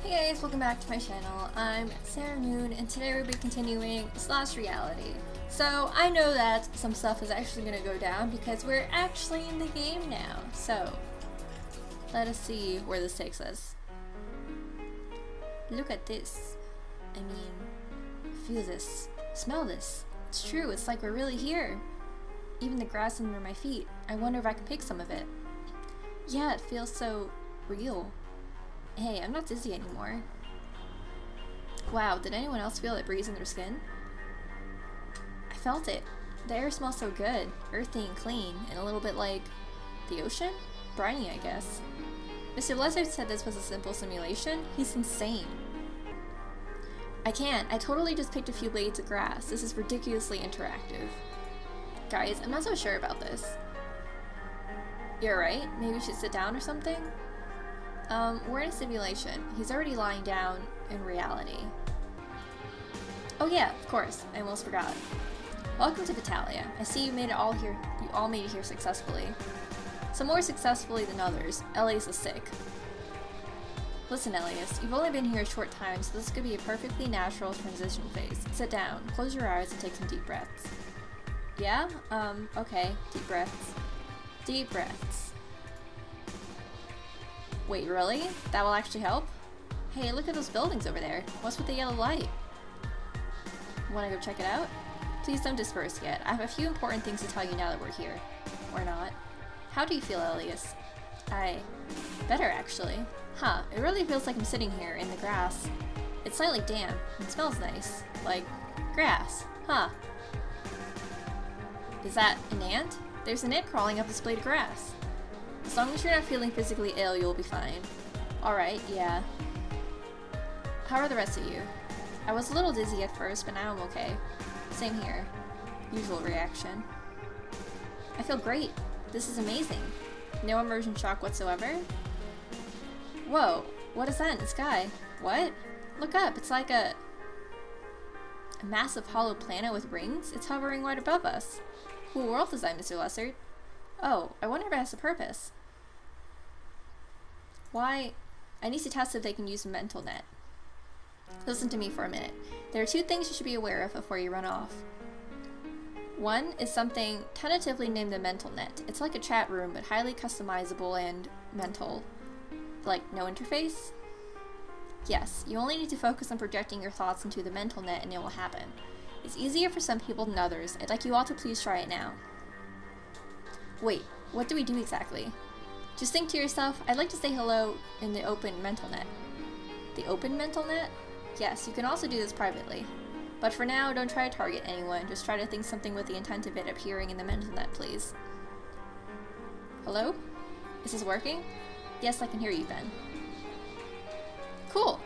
Hey guys, welcome back to my channel. I'm Sarah Noon, and today we'll be continuing Slash Reality. So, I know that some stuff is actually going to go down because we're actually in the game now. So, let us see where this takes us. Look at this. I mean, feel this. Smell this. It's true, it's like we're really here. Even the grass under my feet. I wonder if I can pick some of it. Yeah, it feels so real. Hey, I'm not dizzy anymore. Wow, did anyone else feel that breeze in their skin? I felt it. The air smells so good, earthy and clean, and a little bit like the ocean? Briny, I guess. Mr. Lessard said this was a simple simulation. He's insane. I can't. I totally just picked a few blades of grass. This is ridiculously interactive. Guys, I'm not so sure about this. You're right. Maybe we should sit down or something? We're in a simulation. He's already lying down in reality. Oh yeah, of course. I almost forgot. Welcome to Vitalia. I see you made it all here. You all made it here successfully. Some more successfully than others. Elias is sick. Listen, Elias, you've only been here a short time, so this could be a perfectly natural transition phase. Sit down, close your eyes, and take some deep breaths. Yeah? Okay. Deep breaths. Deep breaths. Wait, really? That will actually help? Hey, look at those buildings over there. What's with the yellow light? Wanna go check it out? Please don't disperse yet. I have a few important things to tell you now that we're here. Or not. How do you feel, Elias? Better, actually. Huh, it really feels like I'm sitting here in the grass. It's slightly damp, and smells nice. Like, grass. Huh. Is that an ant? There's an ant crawling up this blade of grass. As long as you're not feeling physically ill, you'll be fine. Alright, yeah. How are the rest of you? I was a little dizzy at first, but now I'm okay. Same here. Usual reaction. I feel great. This is amazing. No immersion shock whatsoever. Whoa, what is that in the sky? What? Look up, it's like a massive hollow planet with rings. It's hovering right above us. Cool world design, Mr. Lessard. Oh, I wonder if it has a purpose. Why? I need to test if they can use a mental net. Listen to me for a minute. There are two things you should be aware of before you run off. One is something tentatively named the mental net. It's like a chat room, but highly customizable and mental. Like, no interface? Yes, you only need to focus on projecting your thoughts into the mental net and it will happen. It's easier for some people than others. I'd like you all to please try it now. Wait, what do we do exactly? Just think to yourself, I'd like to say hello in the open mental net. The open mental net? Yes, you can also do this privately. But for now, don't try to target anyone, just try to think something with the intent of it appearing in the mental net, please. Hello? Is this working? Yes, I can hear you, Ben. Cool!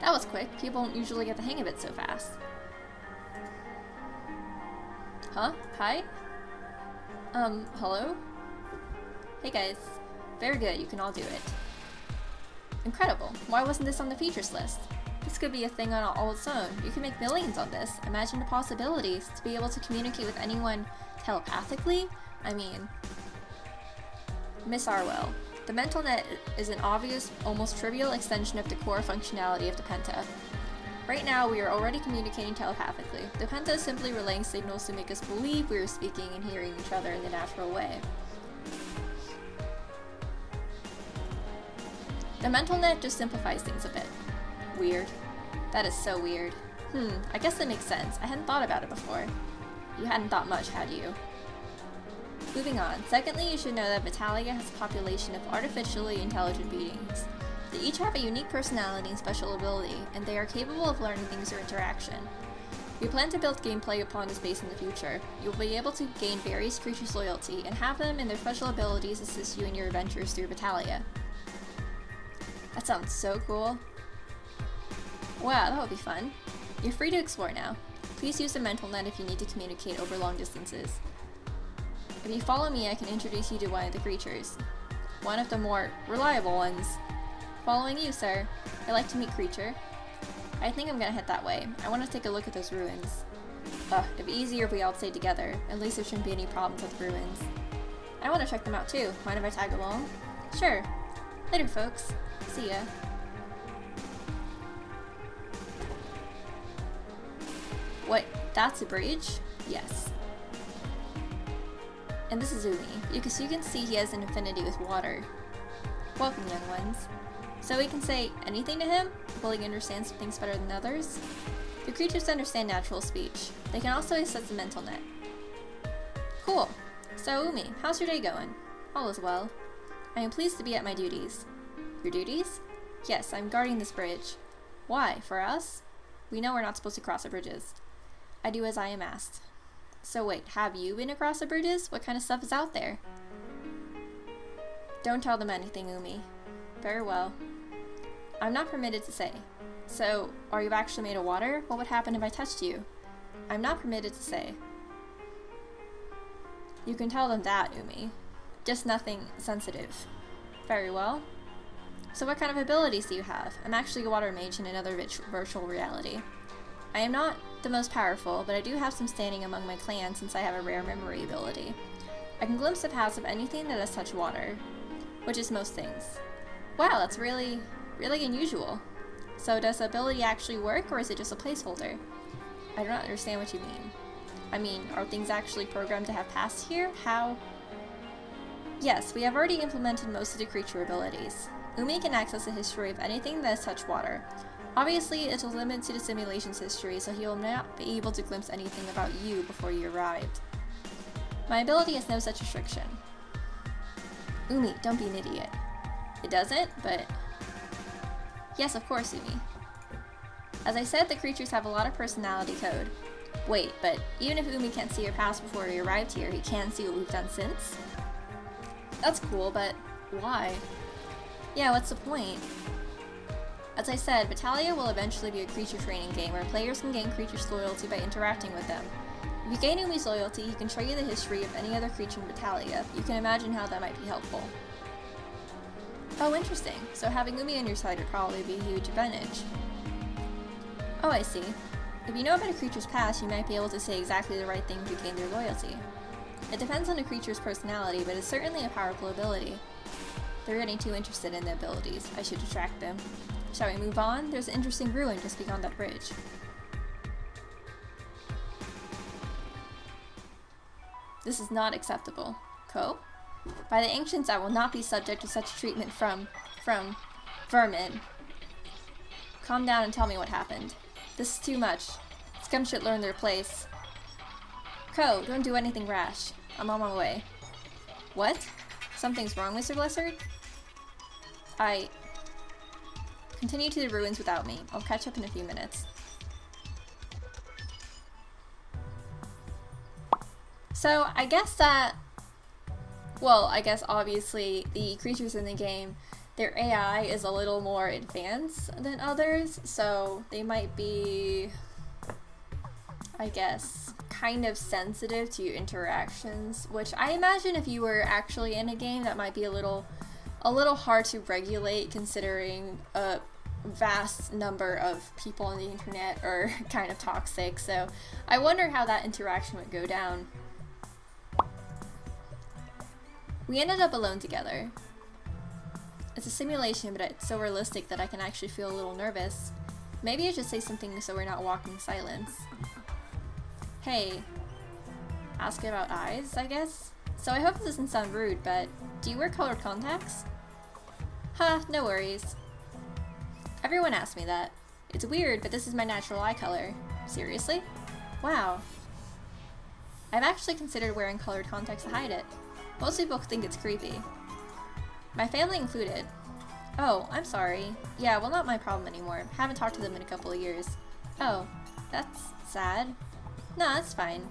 That was quick. People don't usually get the hang of it so fast. Huh? Hi? Hello? Hey guys. Very good, you can all do it. Incredible. Why wasn't this on the features list? This could be a thing on all its own. You can make millions on this. Imagine the possibilities. To be able to communicate with anyone telepathically? I mean... Miss Arwell. The mental net is an obvious, almost trivial extension of the core functionality of the Penta. Right now, we are already communicating telepathically. The Penta is simply relaying signals to make us believe we are speaking and hearing each other in the natural way. The mental net just simplifies things a bit. Weird. That is so weird. I guess that makes sense. I hadn't thought about it before. You hadn't thought much, had you? Moving on. Secondly, you should know that Vitalia has a population of artificially intelligent beings. They each have a unique personality and special ability, and they are capable of learning things through interaction. We plan to build gameplay upon this base in the future. You will be able to gain various creatures' loyalty, and have them and their special abilities assist you in your adventures through Vitalia. That sounds so cool. Wow, that would be fun. You're free to explore now. Please use the mental net if you need to communicate over long distances. If you follow me, I can introduce you to one of the creatures. One of the more reliable ones. Following you, sir. I'd like to meet Creature. I think I'm gonna head that way. I want to take a look at those ruins. It'd be easier if we all stayed together. At least there shouldn't be any problems with the ruins. I want to check them out too. Mind if I tag along? Sure. Later, folks. See ya. What? That's a bridge? Yes. And this is Umi, because you can see he has an affinity with water. Welcome, young ones. So we can say anything to him? Will he understand some things better than others? The creatures understand natural speech. They can also assess the mental net. Cool. So Umi, how's your day going? All is well. I am pleased to be at my duties. Your duties? Yes, I'm guarding this bridge. Why? For us? We know we're not supposed to cross the bridges. I do as I am asked. So wait, have you been across the bridges? What kind of stuff is out there? Don't tell them anything, Umi. Very well. I'm not permitted to say. So, are you actually made of water? What would happen if I touched you? I'm not permitted to say. You can tell them that, Umi. Just nothing sensitive. Very well. So what kind of abilities do you have? I'm actually a water mage in another virtual reality. I am not the most powerful, but I do have some standing among my clan since I have a rare memory ability. I can glimpse the paths of anything that has touched water, which is most things. Wow, that's really unusual. So does the ability actually work, or is it just a placeholder? I do not understand what you mean. I mean, are things actually programmed to have paths here? How? Yes, we have already implemented most of the creature abilities. Umi can access the history of anything that has touched water. Obviously, it will limit to the simulation's history, so he will not be able to glimpse anything about you before you arrived. My ability has no such restriction. Umi, don't be an idiot. It doesn't, but... Yes, of course, Umi. As I said, the creatures have a lot of personality code. Wait, but even if Umi can't see your past before he arrived here, he can see what we've done since? That's cool, but why? Yeah, what's the point? As I said, Battalia will eventually be a creature training game where players can gain creatures' loyalty by interacting with them. If you gain Umi's loyalty, he can show you the history of any other creature in Battalia. You can imagine how that might be helpful. Oh, interesting. So having Umi on your side would probably be a huge advantage. Oh, I see. If you know about a creature's past, you might be able to say exactly the right thing to gain their loyalty. It depends on the creature's personality, but it's certainly a powerful ability. They're getting too interested in the abilities. I should distract them. Shall we move on? There's an interesting ruin just beyond that bridge. This is not acceptable. Ko? By the ancients, I will not be subject to such treatment from vermin. Calm down and tell me what happened. This is too much. Scum should learn their place. Ko, don't do anything rash. I'm on my way. What? Something's wrong, Mr. Blessard? Continue to the ruins without me. I'll catch up in a few minutes. So, I guess obviously the creatures in the game, their AI is a little more advanced than others, so they might be, I guess, kind of sensitive to your interactions, which I imagine if you were actually in a game that might be a little hard to regulate, considering a vast number of people on the internet are kind of toxic. So I wonder how that interaction would go down. We ended up alone together. It's a simulation, but it's so realistic that I can actually feel a little nervous. Maybe I should say something so we're not walking in silence. Hey, ask about eyes, I guess? So I hope this doesn't sound rude, but do you wear colored contacts? Huh, no worries. Everyone asks me that. It's weird, but this is my natural eye color. Seriously? Wow. I've actually considered wearing colored contacts to hide it. Most people think it's creepy. My family included. Oh, I'm sorry. Yeah, well, not my problem anymore. Haven't talked to them in a couple of years. Oh, that's sad. No, that's fine.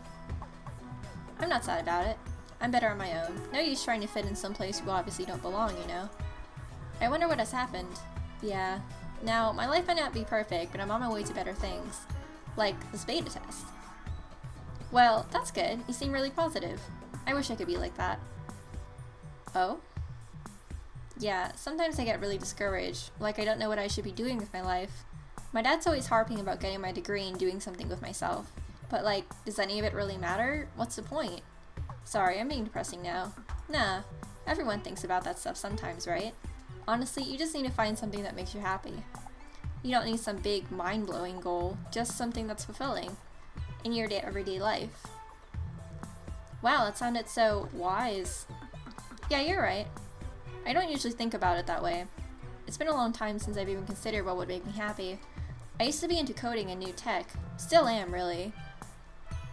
I'm not sad about it. I'm better on my own. No use trying to fit in someplace you obviously don't belong, you know? I wonder what has happened. Yeah. Now, my life might not be perfect, but I'm on my way to better things. Like this beta test. Well, that's good. You seem really positive. I wish I could be like that. Oh? Yeah, sometimes I get really discouraged, like I don't know what I should be doing with my life. My dad's always harping about getting my degree and doing something with myself. But like, does any of it really matter? What's the point? Sorry, I'm being depressing now. Nah, everyone thinks about that stuff sometimes, right? Honestly, you just need to find something that makes you happy. You don't need some big, mind-blowing goal, just something that's fulfilling. in your everyday life. Wow, that sounded so wise. Yeah, you're right. I don't usually think about it that way. It's been a long time since I've even considered what would make me happy. I used to be into coding and new tech. Still am, really.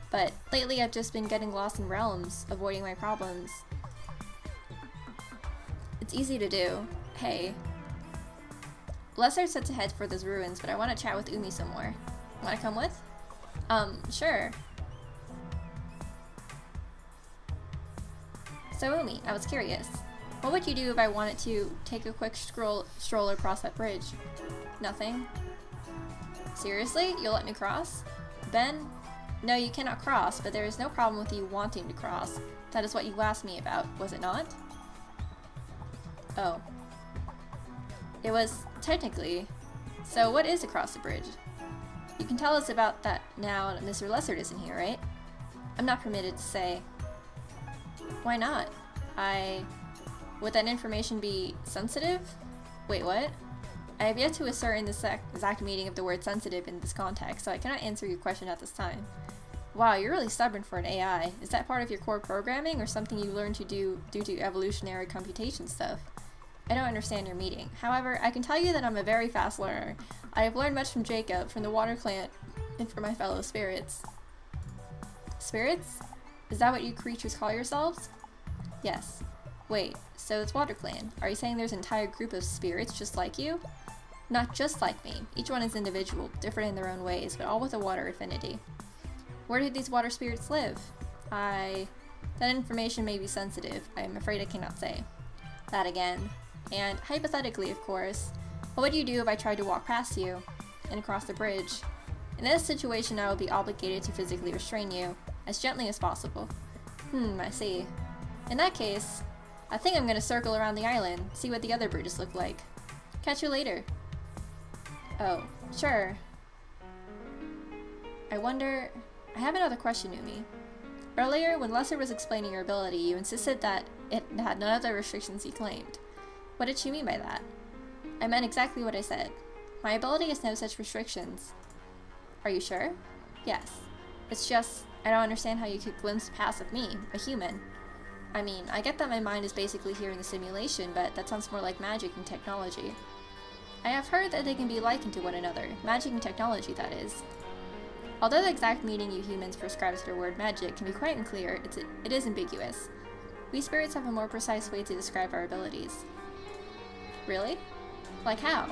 But lately I've just been getting lost in realms, avoiding my problems. It's easy to do. Hey. Lesser set to head for those ruins, but I want to chat with Umi some more. Want to come with? Sure. So Umi, I was curious. What would you do if I wanted to take a quick stroll across that bridge? Nothing? Seriously? You'll let me cross? Ben? No, you cannot cross, but there is no problem with you wanting to cross. That is what you asked me about, was it not? Oh. It was, technically. So what is across the bridge? You can tell us about that now that Mr. Lessard isn't here, right? I'm not permitted to say. Why not? Would that information be sensitive? Wait, what? I have yet to ascertain the exact meaning of the word sensitive in this context, so I cannot answer your question at this time. Wow, you're really stubborn for an AI. Is that part of your core programming or something you learned to do due to evolutionary computation stuff? I don't understand your meaning. However, I can tell you that I'm a very fast learner. I have learned much from Jacob, from the Water Clan, and from my fellow spirits. Spirits? Is that what you creatures call yourselves? Yes. Wait, so it's Water Clan. Are you saying there's an entire group of spirits just like you? Not just like me. Each one is individual, different in their own ways, but all with a water affinity. Where do these water spirits live? That information may be sensitive. I am afraid I cannot say. That again. And hypothetically, of course, what would you do if I tried to walk past you and across the bridge? In this situation, I would be obligated to physically restrain you, as gently as possible. I see. In that case, I think I'm gonna circle around the island, see what the other bridges look like. Catch you later. Oh, sure. I have another question, Umi. Earlier, when Lesser was explaining your ability, you insisted that it had none of the restrictions he claimed. What did she mean by that? I meant exactly what I said. My ability has no such restrictions. Are you sure? Yes. It's just, I don't understand how you could glimpse past of me, a human. I mean, I get that my mind is basically hearing a simulation, but that sounds more like magic and technology. I have heard that they can be likened to one another, magic and technology, that is. Although the exact meaning you humans prescribe to the word magic can be quite unclear, it is ambiguous. We spirits have a more precise way to describe our abilities. Really? Like how?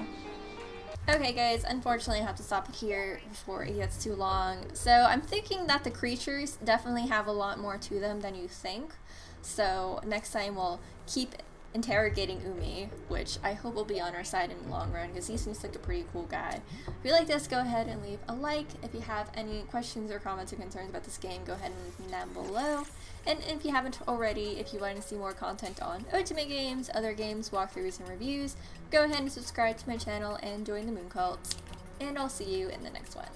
Okay guys, unfortunately I have to stop it here before it gets too long. So I'm thinking that the creatures definitely have a lot more to them than you think. So next time we'll keep interrogating Umi, which I hope will be on our side in the long run because he seems like a pretty cool guy. If you like this, go ahead and leave a like. If you have any questions or comments or concerns about this game, go ahead and leave them down below. And if you haven't already, if you want to see more content on Ultimate games, other games, walkthroughs, and reviews, go ahead and subscribe to my channel and join the Moon Cult. And I'll see you in the next one.